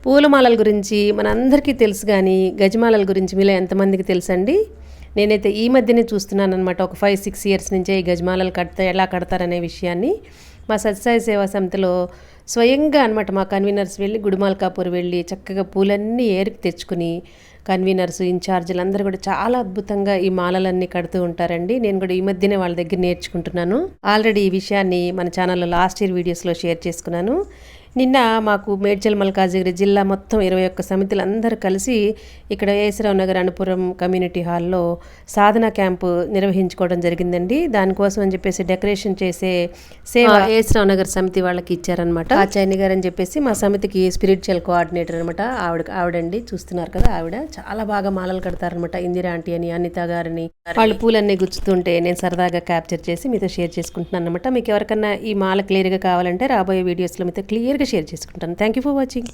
పూలమాలల గురించి మనందరికీ తెలుసు కానీ గజమాలల గురించి మీలో ఎంతమందికి తెలుసండి? నేనైతే ఈ మధ్యనే చూస్తున్నాను అనమాట. ఒక 5-6 ఇయర్స్ నుంచే ఈ గజమాలలు ఎలా కడతారనే విషయాన్ని మా సత్యసాయి సేవా సమితిలో స్వయంగా అనమాట మా కన్వీనర్స్ వెళ్ళి గుడిమాల్కాపూర్ వెళ్ళి చక్కగా పూలన్నీ ఏరికి తెచ్చుకుని కన్వీనర్స్ ఇన్ఛార్జీలు అందరూ కూడా చాలా అద్భుతంగా ఈ మాలలన్నీ కడుతూ ఉంటారండి. నేను కూడా ఈ మధ్యనే వాళ్ళ దగ్గర నేర్చుకుంటున్నాను. ఆల్రెడీ ఈ విషయాన్ని మన ఛానల్లో లాస్ట్ ఇయర్ వీడియోస్లో షేర్ చేసుకున్నాను. నిన్న మాకు మేడ్చల్ మల్కాజిగిరి జిల్లా మొత్తం 21 సమితులు అందరూ కలిసి ఇక్కడ ఏసరావు నగర్ అనుపురం కమ్యూనిటీ హాల్లో సాధన క్యాంపు నిర్వహించుకోవడం జరిగిందండి. దానికోసం అని చెప్పేసి డెకరేషన్ చేసే సేవ ఏసరావు నగర్ సమితి వాళ్ళకి ఇచ్చారనమాట. ఆచార్య గారు అని చెప్పేసి మా సమితికి స్పిరిచువల్ కోఆర్డినేటర్ అనమాట. ఆవిడండి చూస్తున్నారు కదా, ఆవిడ చాలా బాగా మాలలు కడతారనమాట. ఇందిరా ఆంటీ అని, అనిత గారిని వాళ్ళు పూలన్నీ గుచ్చుతుంటే నేను సరదాగా క్యాప్చర్ చేసి మీతో షేర్ చేసుకుంటున్నాను అనమాట. మీకు ఎవరికన్నా ఈ మాల క్లియర్గా కావాలంటే రాబోయే వీడియోస్లో మీతో క్లియర్గా షేర్ చేసుకుంటాను. Thank you for watching.